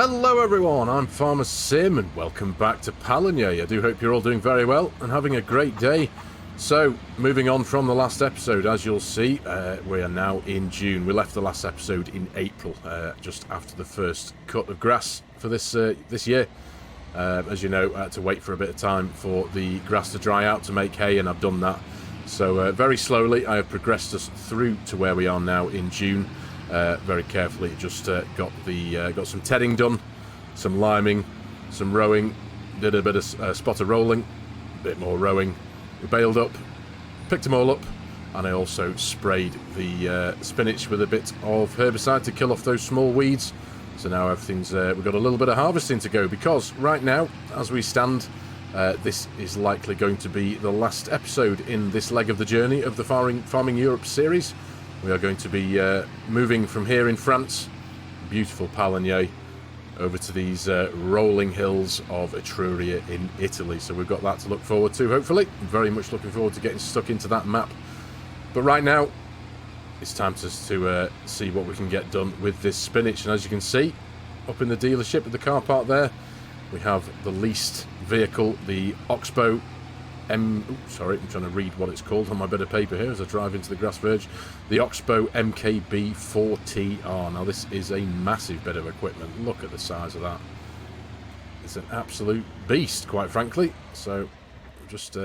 Hello everyone, I'm Farmer Sim and welcome back to Pallegney. I do hope you're all doing very well and having a great day. So, moving on from the last episode, as you'll see, we are now in June. We left the last episode in April, just after the first cut of grass for this year. As you know, I had to wait for a bit of time for the grass to dry out to make hay, and I've done that. So very slowly I have progressed us through to where we are now in June. Very carefully, just got some tedding done, some liming, some rowing, did a bit of spot of rolling, a bit more rowing. We baled up, picked them all up, and I also sprayed the spinach with a bit of herbicide to kill off those small weeds. So now everything's we've got a little bit of harvesting to go, because right now, as we stand, this is likely going to be the last episode in this leg of the journey of the Farming Europe series. We are going to be moving from here in France, beautiful Pallegney, over to these rolling hills of Etruria in Italy. So we've got that to look forward to, hopefully. I'm very much looking forward to getting stuck into that map. But right now, it's time to see what we can get done with this spinach. And as you can see, up in the dealership at the car park there, we have the leased vehicle, the Oxbow sorry, I'm trying to read what it's called on my bit of paper here as I drive into the grass verge. The Oxbow MKB4TR. Now this is a massive bit of equipment. Look at the size of that. It's an absolute beast, quite frankly. So we'll just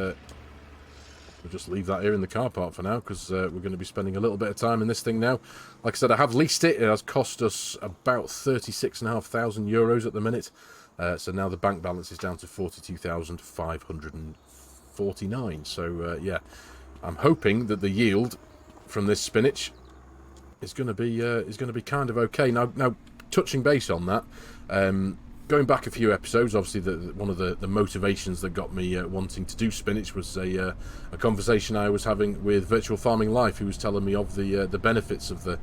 leave that here in the car park for now, because we're going to be spending a little bit of time in this thing now. Like I said, I have leased it. It has cost us about €36,500 at the minute. So now the bank balance is down to 42,549. So yeah, I'm hoping that the yield from this spinach is going to be kind of okay. Now touching base on that, going back a few episodes, obviously one of the motivations that got me wanting to do spinach was a conversation I was having with Virtual Farming Life, who was telling me of the benefits of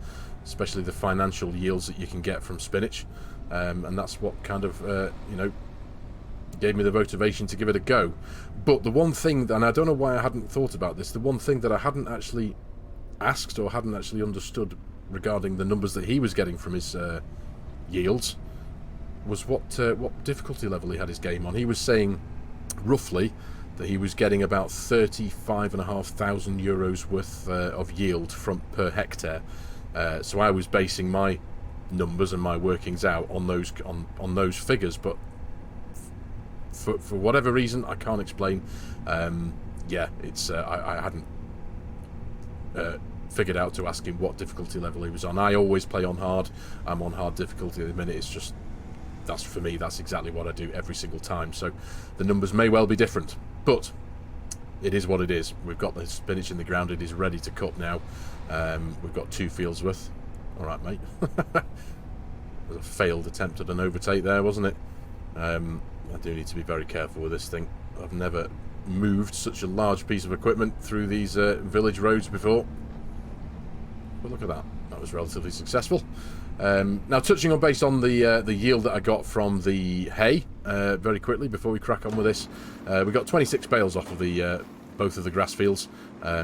especially the financial yields that you can get from spinach, and that's what kind of gave me the motivation to give it a go. But the one thing, and I don't know why I hadn't thought about this, the one thing that I hadn't actually asked or hadn't actually understood regarding the numbers that he was getting from his yields was what difficulty level he had his game on. He was saying roughly that he was getting about €35,500 worth of yield per hectare. So I was basing my numbers and my workings out on those figures, but for whatever reason I can't explain, yeah, it's I hadn't figured out to ask him what difficulty level he was on. I always play on hard. I'm on hard difficulty at the minute. It's just, that's for me, that's exactly what I do every single time. So the numbers may well be different, but it is what it is. We've got the spinach in the ground. It is ready to cut now. We've got 2 fields worth. All right, mate. It was a failed attempt at an overtake there, wasn't it? I do need to be very careful with this thing. I've never moved such a large piece of equipment through these village roads before. But look at that. That was relatively successful. Now, touching on base on the yield that I got from the hay, very quickly before we crack on with this, we got 26 bales off of both of the grass fields.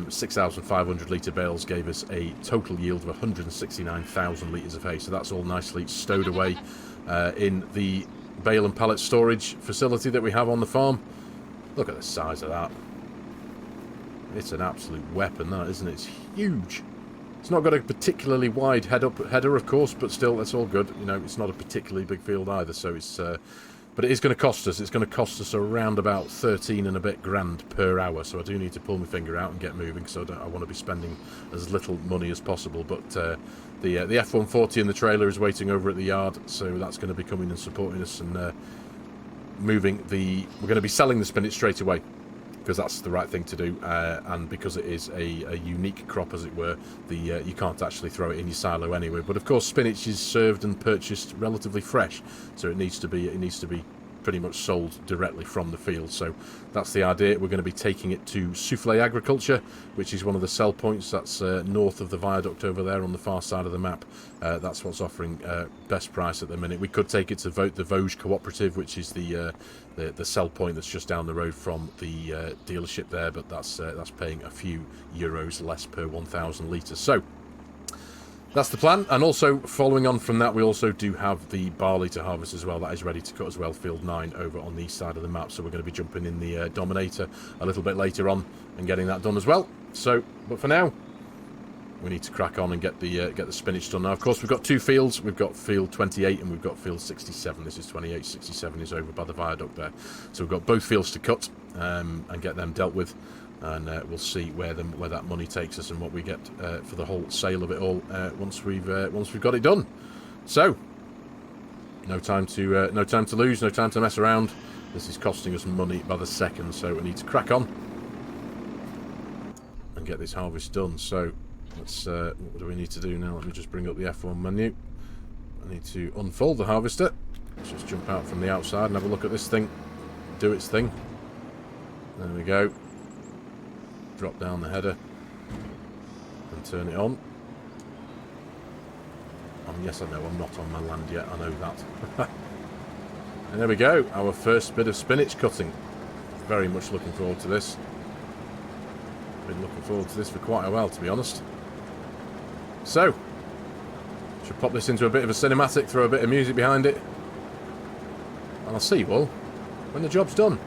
6,500 litre bales gave us a total yield of 169,000 litres of hay. So that's all nicely stowed away in the bale and pallet storage facility that we have on the farm. Look at the size of that. It's an absolute weapon, that, isn't it? It's huge. It's not got a particularly wide header, of course, but still, that's all good. You know, it's not a particularly big field either, so it's but it is going to cost us. It's going to cost us around about 13 and a bit grand per hour. So I do need to pull my finger out and get moving. So I want to be spending as little money as possible. But the F-140 and the trailer is waiting over at the yard, so that's going to be coming and supporting us and moving the. We're going to be selling the spinach straight away, because that's the right thing to do, and because it is a unique crop, as it were. You can't actually throw it in your silo anyway. But of course, spinach is served and purchased relatively fresh, so it needs to be pretty much sold directly from the field. So that's the idea. We're going to be taking it to Souffle Agriculture, which is one of the sell points. That's north of the viaduct over there on the far side of the map. That's what's offering best price at the minute. We could take it to the Vosges Cooperative, which is the sell point that's just down the road from the dealership there, but that's paying a few euros less per 1,000 litres. So that's the plan. And also, following on from that, we also do have the barley to harvest as well. That is ready to cut as well, field 9 over on the east side of the map. So we're going to be jumping in the Dominator a little bit later on and getting that done as well. So, but for now, we need to crack on and get the spinach done. Now, of course, we've got 2 fields. We've got field 28 and we've got field 67. This is 28, 67 is over by the viaduct there. So we've got both fields to cut and get them dealt with. And we'll see where that money takes us and what we get for the whole sale of it all once we've got it done. So, no time to lose, no time to mess around. This is costing us money by the second, so we need to crack on and get this harvest done. So, let's what do we need to do now? Let me just bring up the F1 menu. I need to unfold the harvester. Let's just jump out from the outside and have a look at this thing do its thing. There we go. Drop down the header and turn it on. Yes, I know I'm not on my land yet, I know that. And there we go, our first bit of spinach cutting. Very much looking forward to this. Been looking forward to this for quite a while, to be honest. So, should pop this into a bit of a cinematic, throw a bit of music behind it, and I'll see you all when the job's done.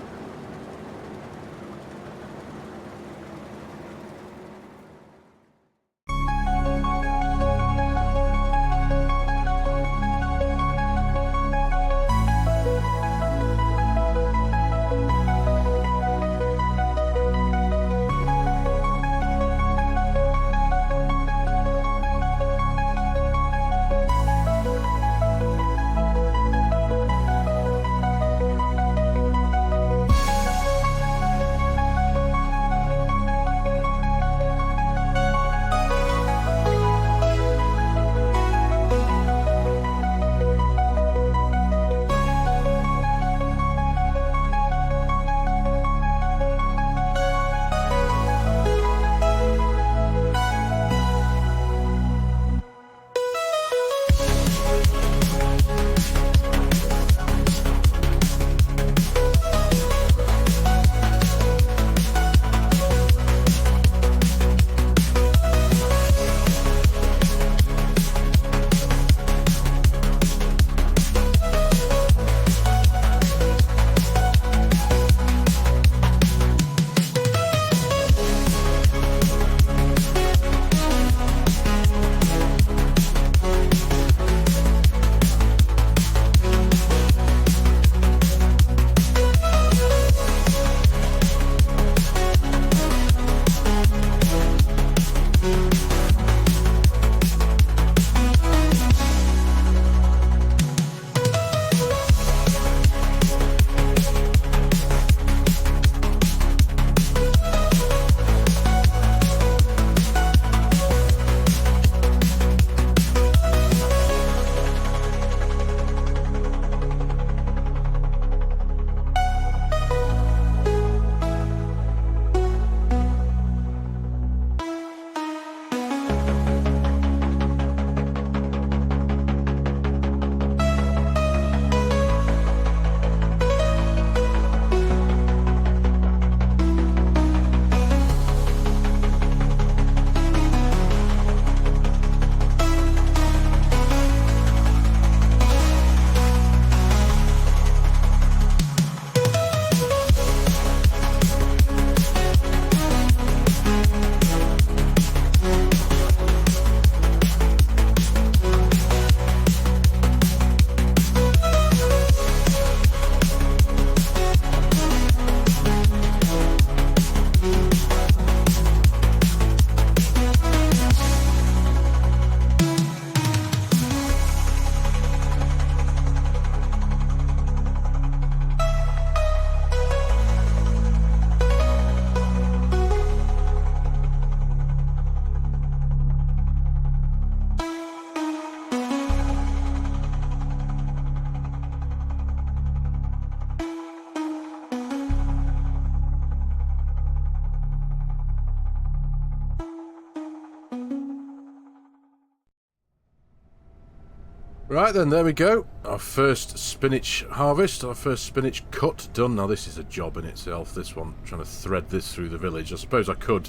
Right then, there we go. Our first spinach harvest, our first spinach cut done. Now this is a job in itself, this one. Trying to thread this through the village. I suppose I could...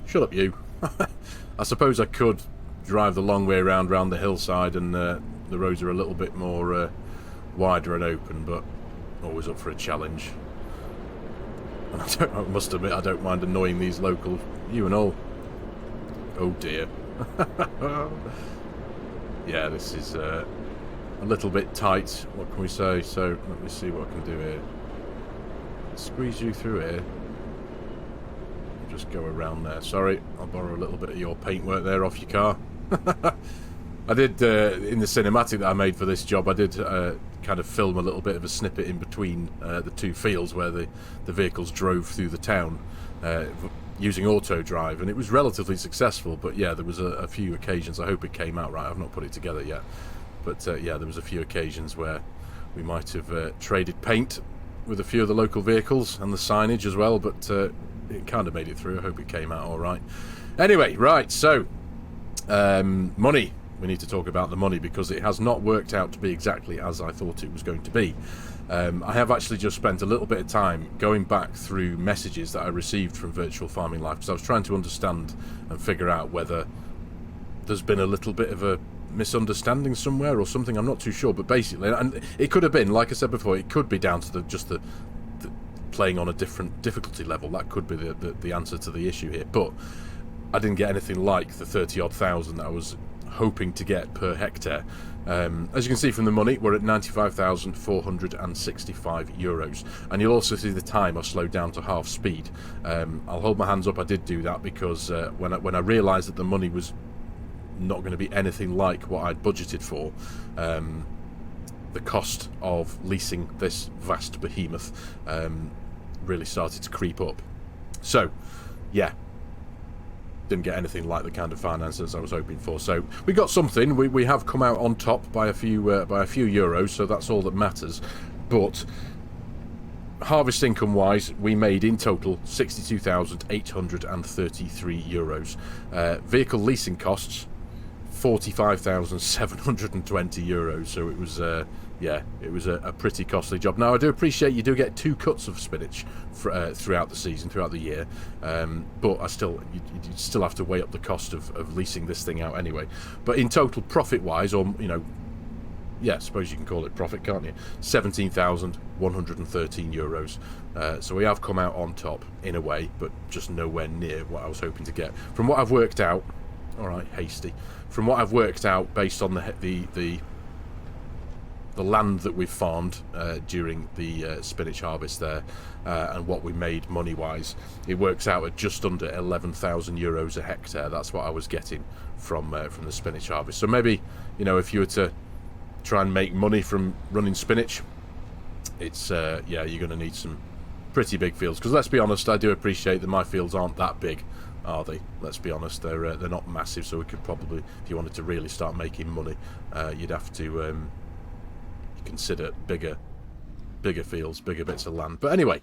Shut up, you. I suppose I could drive the long way around the hillside, and the roads are a little bit more wider and open, but always up for a challenge. And I must admit, I don't mind annoying these locals, you and all. Oh dear. Yeah, this is a little bit tight. What can we say? So let me see what I can do here. Squeeze you through here. Just go around there. Sorry, I'll borrow a little bit of your paintwork there off your car. I did, in the cinematic that I made for this job, I did kind of film a little bit of a snippet in between the two fields where the vehicles drove through the town using auto drive, and it was relatively successful. But yeah, there was a few occasions, I hope it came out right, I've not put it together yet, but yeah, there was a few occasions where we might have traded paint with a few of the local vehicles and the signage as well, but it kind of made it through. I hope it came out all right. Anyway, right, so money. We need to talk about the money, because it has not worked out to be exactly as I thought it was going to be. I have actually just spent a little bit of time going back through messages that I received from Virtual Farming Life, because I was trying to understand and figure out whether there's been a little bit of a misunderstanding somewhere or something. I'm not too sure, but basically, and it could have been, like I said before, it could be down to just the playing on a different difficulty level. That could be the answer to the issue here, but I didn't get anything like the 30-odd thousand that I was hoping to get per hectare. As you can see from the money, we're at 95,465 euros, and you'll also see the time I've slowed down to half speed. I'll hold my hands up, I did do that because when I realised that the money was not going to be anything like what I'd budgeted for, the cost of leasing this vast behemoth really started to creep up. So yeah, didn't get anything like the kind of finances I was hoping for. So we got something. We have come out on top by a few euros, so that's all that matters. But harvest income wise, we made in total 62,833 euros. Vehicle leasing costs 45,720 euros. So it was yeah, it was a pretty costly job. Now I do appreciate you do get 2 cuts of spinach throughout the season, throughout the year, but you still have to weigh up the cost of leasing this thing out anyway. But in total, profit wise, or yeah, I suppose you can call it profit, can't you? 17,113 euros. So we have come out on top in a way, but just nowhere near what I was hoping to get. From what I've worked out, all right, hasty. From what I've worked out based on the land that we've farmed during the spinach harvest there, and what we made money-wise, it works out at just under 11,000 euros a hectare. That's what I was getting from the spinach harvest. So maybe, if you were to try and make money from running spinach, it's yeah, you're going to need some pretty big fields. Because let's be honest, I do appreciate that my fields aren't that big, are they? Let's be honest, they're not massive. So we could probably, if you wanted to really start making money, you'd have to consider bigger fields, bigger bits of land. But anyway,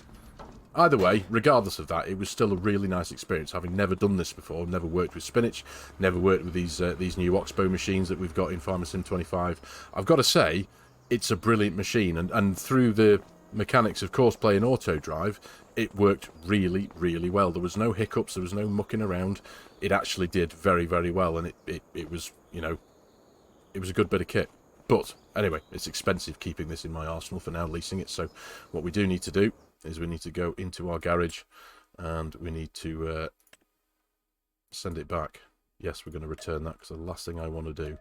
either way, regardless of that, it was still a really nice experience, having never done this before, never worked with spinach, never worked with these new Oxbow machines that we've got in Farmer Sim 25. I've got to say, it's a brilliant machine, and through the mechanics of course play and auto drive, it worked really, really well. There was no hiccups, there was no mucking around. It actually did very, very well, and it was, it was a good bit of kit. But anyway, it's expensive keeping this in my arsenal for now, leasing it. So what we do need to do is we need to go into our garage and we need to send it back. Yes, we're going to return that, because the last thing I want to do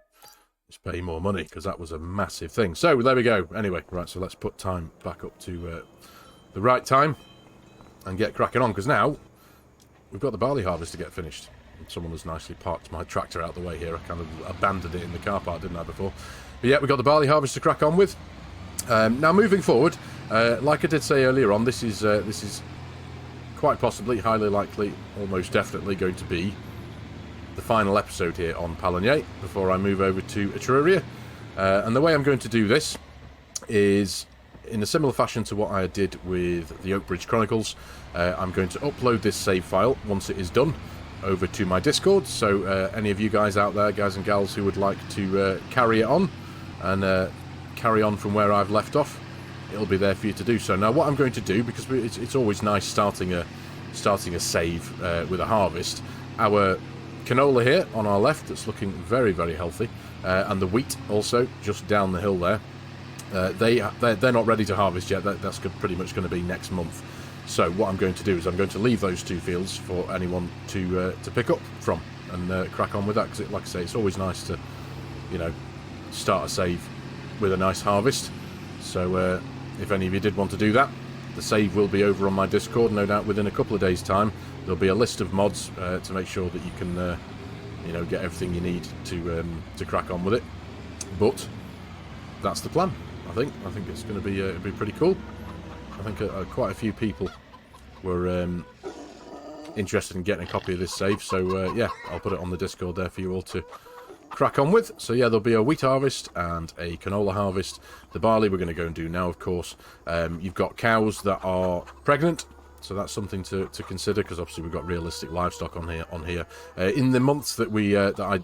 is pay more money, because that was a massive thing. So there we go. Anyway, right, so let's put time back up to the right time and get cracking on, because now we've got the barley harvest to get finished. And someone has nicely parked my tractor out the way here. I kind of abandoned it in the car park, didn't I, before? But yeah, we've got the barley harvest to crack on with. Now moving forward, like I did say earlier on, this is quite possibly, highly likely, almost definitely going to be the final episode here on Pallegney before I move over to Etruria. And the way I'm going to do this is in a similar fashion to what I did with the Oakbridge Chronicles. I'm going to upload this save file once it is done over to my Discord, so any of you guys out there, guys and gals, who would like to carry it on and carry on from where I've left off, it'll be there for you to do so. Now what I'm going to do, because it's always nice starting a save with a harvest, our canola here on our left that's looking very, very healthy, and the wheat also just down the hill there. They're not ready to harvest yet. That's pretty much going to be next month. So what I'm going to do is I'm going to leave those 2 fields for anyone to pick up from and crack on with that, because like I say, it's always nice to, you know, start a save with a nice harvest. So if any of you did want to do that, the save will be over on my Discord, no doubt within a couple of days' time. There'll be a list of mods to make sure that you can, you know, get everything you need to crack on with it. But that's the plan. I think it's going to be pretty cool. I think quite a few people were interested in getting a copy of this save, so yeah, I'll put it on the Discord there for you all to crack on with. So yeah, there'll be a wheat harvest and a canola harvest. The barley we're going to go and do now, of course. You've got cows that are pregnant, so that's something to consider, because obviously we've got realistic livestock on here. In the months that I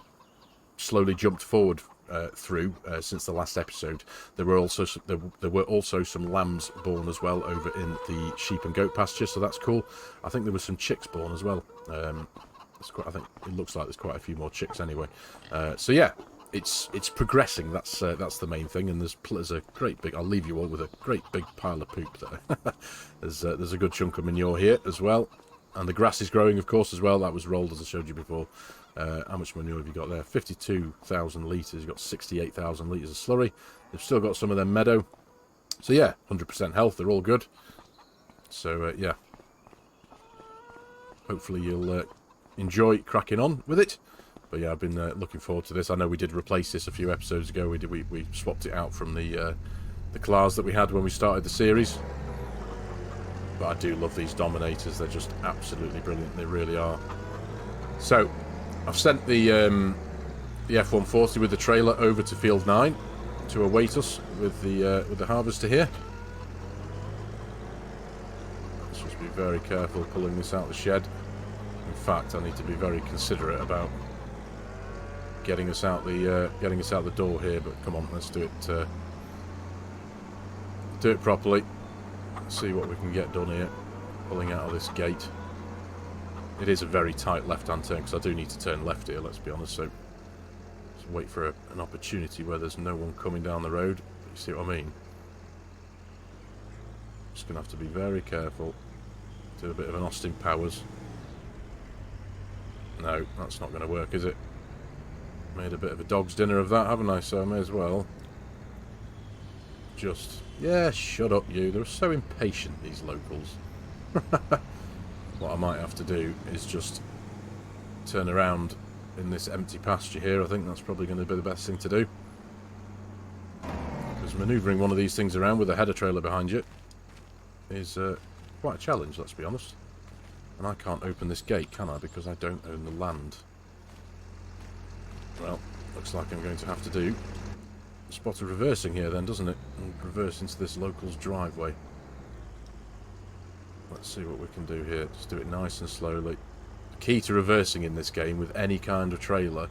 slowly jumped forward through since the last episode, there were also some lambs born as well over in the sheep and goat pasture, so that's cool. I think there were some chicks born as well. I think it looks like there's quite a few more chicks anyway. So yeah, it's progressing. That's the main thing. And there's a great big. I'll leave you all with a great big pile of poop there. There's a good chunk of manure here as well, and the grass is growing, of course, as well. That was rolled, as I showed you before. How much manure have you got there? 52,000 litres. You've got 68,000 litres of slurry. They've still got some of their meadow. So yeah, 100% health. They're all good. So yeah, hopefully you'll enjoy cracking on with it. But yeah, I've been looking forward to this. I know we did replace this a few episodes ago. We swapped it out from the claws that we had when we started the series. But I do love these Dominators. They're just absolutely brilliant. They really are. So I've sent the F-140 with the trailer over to Field 9 to await us with the harvester here. Let's just be very careful pulling this out of the shed. In fact, I need to be very considerate about getting us out the door here. But come on, let's do it properly. Let's see what we can get done here. Pulling out of this gate. It is a very tight left-hand turn, because I do need to turn left here, let's be honest. So just wait for an opportunity where there's no one coming down the road. You see what I mean? Just going to have to be very careful. Do a bit of an Austin Powers. No, that's not going to work, is it? Made a bit of a dog's dinner of that, haven't I? So I may as well just... Yeah, shut up, you. They're so impatient, these locals. What I might have to do is just turn around in this empty pasture here. I think that's probably going to be the best thing to do. Because manoeuvring one of these things around with a header trailer behind you is quite a challenge, let's be honest. And I can't open this gate, can I? Because I don't own the land. Well, looks like I'm going to have to do a spot of reversing here then, doesn't it? And reverse into this local's driveway. Let's see what we can do here. Just do it nice and slowly. The key to reversing in this game with any kind of trailer,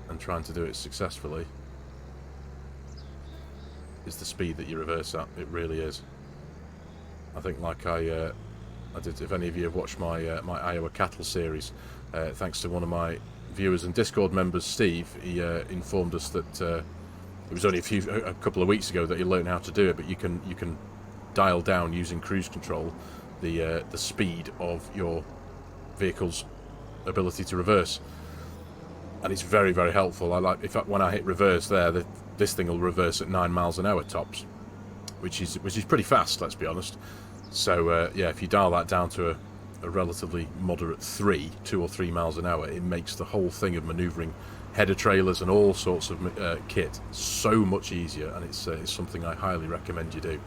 and trying to do it successfully, is the speed that you reverse at. It really is. I think, like I did, if any of you have watched my my Iowa cattle series, thanks to one of my viewers and Discord members, Steve, he informed us that it was only a couple of weeks ago that he learned how to do it, but you can dial down using cruise control the speed of your vehicle's ability to reverse, and it's very, very helpful. When I hit reverse there, this thing will reverse at 9 miles an hour tops, which is pretty fast, let's be honest. So yeah, if you dial that down to a relatively moderate 2 or 3 miles an hour, it makes the whole thing of manoeuvring header trailers and all sorts of kit so much easier, and it's something I highly recommend you do.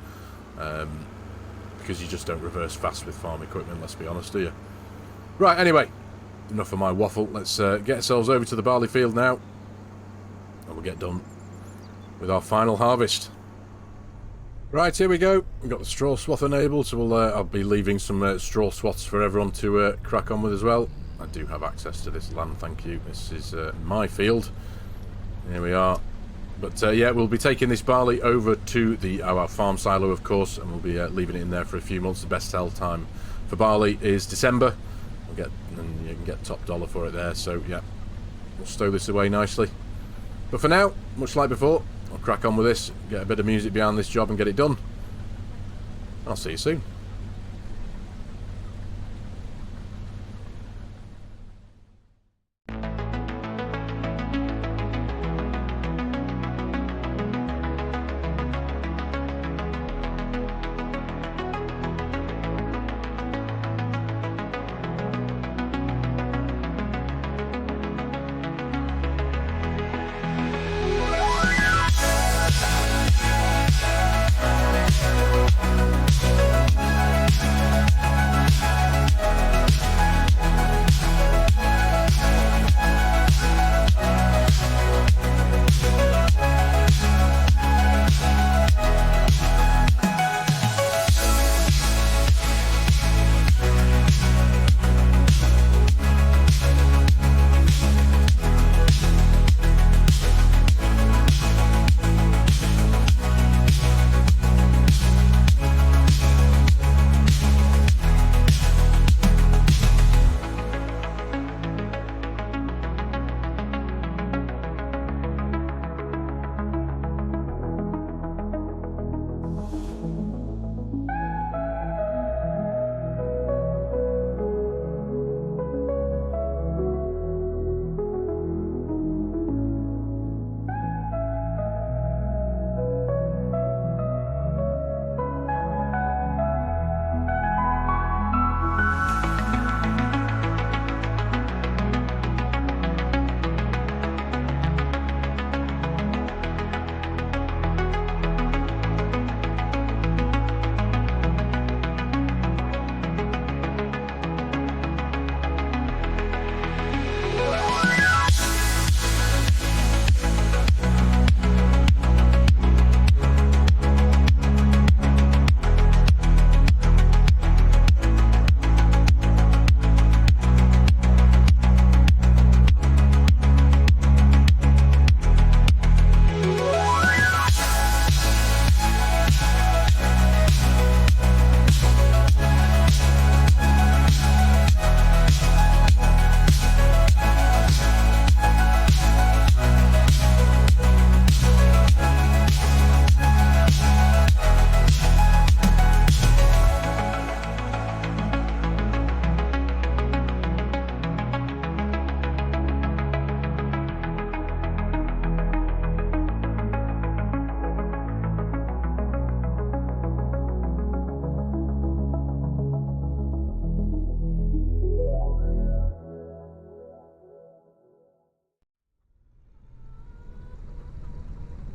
Because you just don't reverse fast with farm equipment, let's be honest, do you? Right, anyway, enough of my waffle. Let's get ourselves over to the barley field now, and we'll get done with our final harvest. Right, here we go. We've got the straw swath enabled, so I'll be leaving some straw swaths for everyone to crack on with as well. I do have access to this land, thank you. This is my field. Here we are. But yeah, we'll be taking this barley over to our farm silo, of course, and we'll be leaving it in there for a few months. The best sell time for barley is December. We'll get and you can get top dollar for it there. So yeah, we'll stow this away nicely. But for now, much like before, I'll crack on with this, get a bit of music behind this job and get it done. I'll see you soon.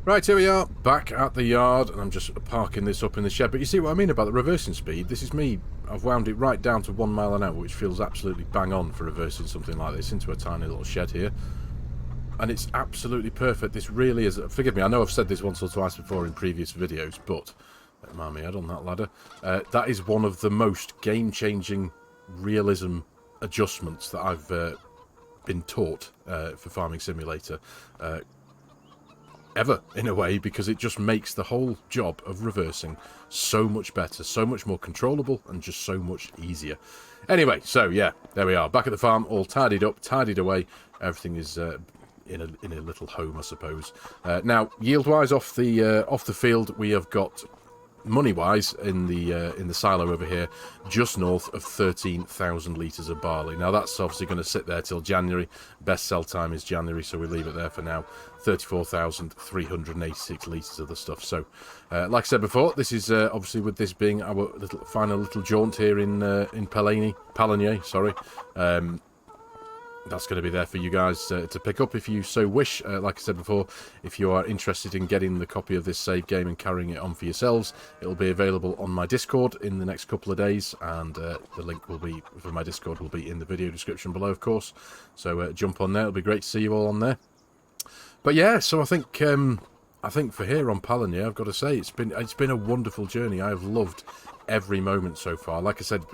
Right, here we are, back at the yard, and I'm just parking this up in the shed. But you see what I mean about the reversing speed? This is me. I've wound it right down to 1 mile an hour, which feels absolutely bang on for reversing something like this into a tiny little shed here. And it's absolutely perfect. This really is, forgive me, I know I've said this once or twice before in previous videos, but, don't mind me head on that ladder, that is one of the most game-changing realism adjustments that I've been taught for Farming Simulator ever, in a way, because it just makes the whole job of reversing so much better, so much more controllable, and just so much easier. Anyway, so yeah, there we are, back at the farm, all tidied up, tidied away. Everything is in a little home, I suppose. Now, yield-wise off the field, we have got, money-wise, in the silo over here, just north of 13,000 litres of barley. Now, that's obviously going to sit there till January. Best sell time is January, so we leave it there for now. 34,386 litres of the stuff. So, like I said before, this is obviously, with this being our final little jaunt here in Pallegney, sorry. That's going to be there for you guys to pick up if you so wish. Like I said before, if you are interested in getting the copy of this save game and carrying it on for yourselves, it'll be available on my Discord in the next couple of days, and the link will be for my Discord will be in the video description below, of course. So jump on there. It'll be great to see you all on there. But yeah, so I think I think for here on Pallegney, I've got to say it's been a wonderful journey. I have loved every moment so far. Like I said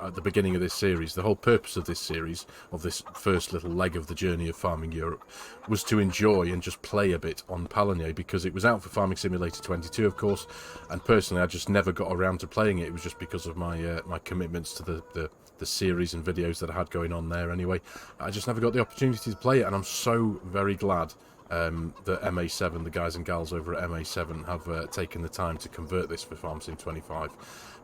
at the beginning of this series, the whole purpose of this series, of this first little leg of the journey of Farming Europe, was to enjoy and just play a bit on Pallegney, because it was out for Farming Simulator 22, of course, and personally I just never got around to playing it. It was just because of my my commitments to the series and videos that I had going on there anyway. I just never got the opportunity to play it, and I'm so very glad that MA7, the guys and gals over at MA7, have taken the time to convert this for Farm Sim 25,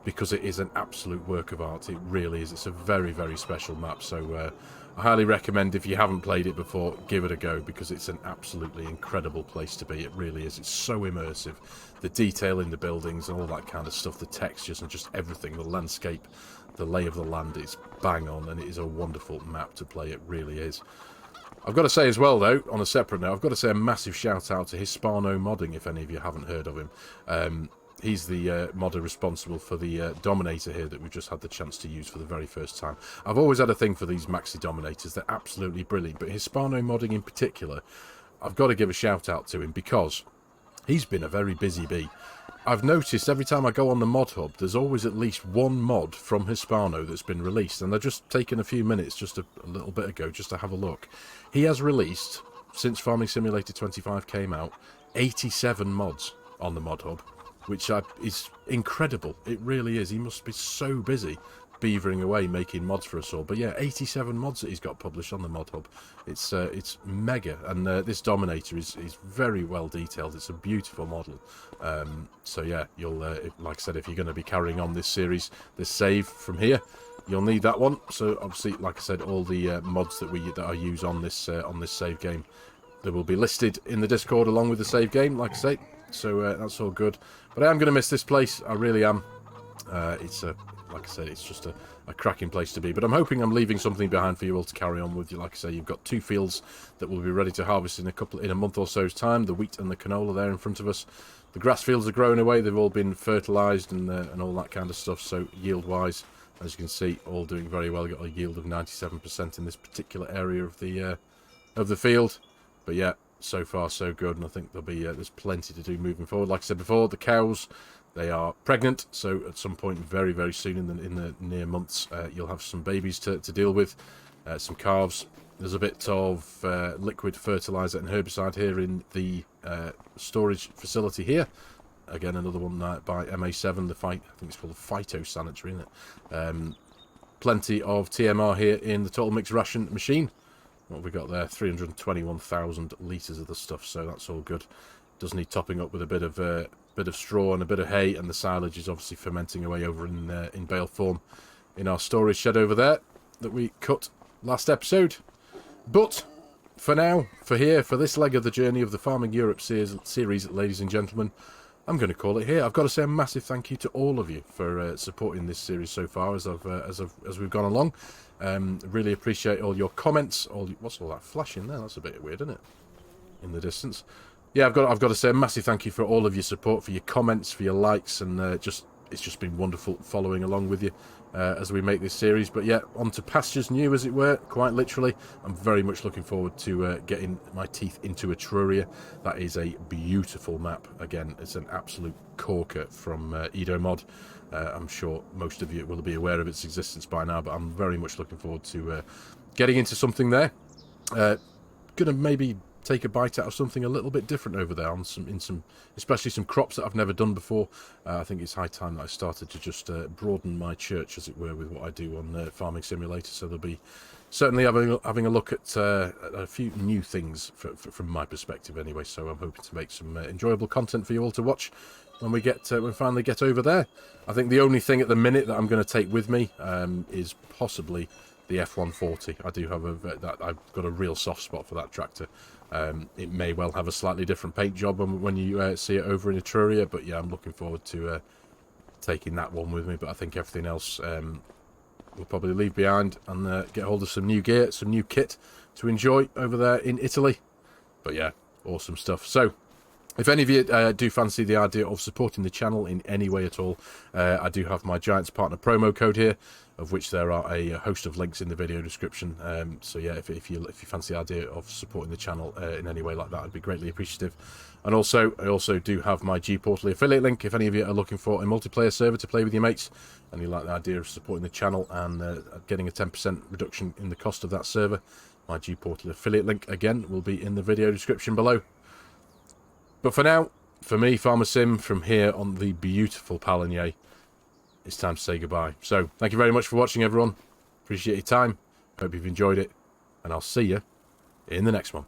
because it is an absolute work of art. It really is. It's a very, very special map, so I highly recommend, if you haven't played it before, give it a go, because it's an absolutely incredible place to be. It really is. It's so immersive. The detail in the buildings and all that kind of stuff, the textures and just everything, the landscape, the lay of the land is bang on, and it is a wonderful map to play. It really is. I've got to say as well, though, on a separate note, I've got to say a massive shout out to Hispano Modding, if any of you haven't heard of him. He's the modder responsible for the Dominator here that we've just had the chance to use for the very first time. I've always had a thing for these Maxi Dominators. They're absolutely brilliant, but Hispano Modding in particular, I've got to give a shout out to him, because he's been a very busy bee. I've noticed every time I go on the mod hub, there's always at least one mod from Hispano that's been released, and I've just taken a few minutes just a little bit ago just to have a look. He has released, since Farming Simulator 25 came out, 87 mods on the mod hub, which is incredible. It really is. He must be so busy beavering away making mods for us all. But yeah, 87 mods that he's got published on the mod hub. It's mega, and this Dominator is very well detailed. It's a beautiful model. So yeah, you'll like I said, if you're going to be carrying on this series, this save from here, you'll need that one. So obviously, like I said, all the mods that I use on this save game, they will be listed in the Discord along with the save game, like I say. So that's all good. But I am going to miss this place. I really am. Like I said, it's just a cracking place to be. But I'm hoping I'm leaving something behind for you all to carry on with. You, like I say, you've got 2 fields that will be ready to harvest in a month or so's time. The wheat and the canola there in front of us. The grass fields are growing away. They've all been fertilised and all that kind of stuff. So yield-wise, as you can see, all doing very well. Got a yield of 97% in this particular area of the field. But yeah, so far so good, and I think there's plenty to do moving forward. Like I said before, the cows, they are pregnant, so at some point very, very soon in the near months, you'll have some babies to deal with, some calves. There's a bit of liquid fertiliser and herbicide here in the storage facility here. Again, another one by MA7, I think it's called the phytosanitary, isn't it? Plenty of TMR here in the Total Mix Ration machine. What have we got there? 321,000 litres of the stuff, so that's all good. Does need topping up with a bit of straw and a bit of hay, and the silage is obviously fermenting away over in bale form in our storage shed over there that we cut last episode. But for now, for this leg of the journey of the Farming Europe series, ladies and gentlemen, I'm going to call it here. I've got to say a massive thank you to all of you for supporting this series so far as we've gone along. Really appreciate all your comments. What's all that flashing there? That's a bit weird, isn't it? In the distance. Yeah, I've got to say a massive thank you for all of your support, for your comments, for your likes, and it's just been wonderful following along with you as we make this series. But yeah, on to pastures new, as it were, quite literally. I'm very much looking forward to getting my teeth into Etruria. That is a beautiful map. Again, it's an absolute corker from Edomod. I'm sure most of you will be aware of its existence by now, but I'm very much looking forward to getting into something there. Gonna maybe take a bite out of something a little bit different over there, especially some crops that I've never done before. I think it's high time that I started to just broaden my church, as it were, with what I do on Farming Simulator. So there'll be certainly having a look at a few new things from my perspective, anyway. So I'm hoping to make some enjoyable content for you all to watch when we finally get over there. I think the only thing at the minute that I'm going to take with me is possibly the F-140. I do have I've got a real soft spot for that tractor. It may well have a slightly different paint job when you see it over in Etruria, but yeah, I'm looking forward to taking that one with me. But I think everything else we'll probably leave behind and get hold of some new gear, some new kit to enjoy over there in Italy. But yeah, awesome stuff. So If any of you do fancy the idea of supporting the channel in any way at all, I do have my Giants Partner promo code here, of which there are a host of links in the video description. So yeah, if you fancy the idea of supporting the channel in any way like that, I'd be greatly appreciative. And also, I also do have my G-Portal affiliate link. If any of you are looking for a multiplayer server to play with your mates, and you like the idea of supporting the channel and getting a 10% reduction in the cost of that server, my G-Portal affiliate link, again, will be in the video description below. But for now, for me, Farmer Sim, from here on the beautiful Pallegney, it's time to say goodbye. So, thank you very much for watching, everyone. Appreciate your time. Hope you've enjoyed it. And I'll see you in the next one.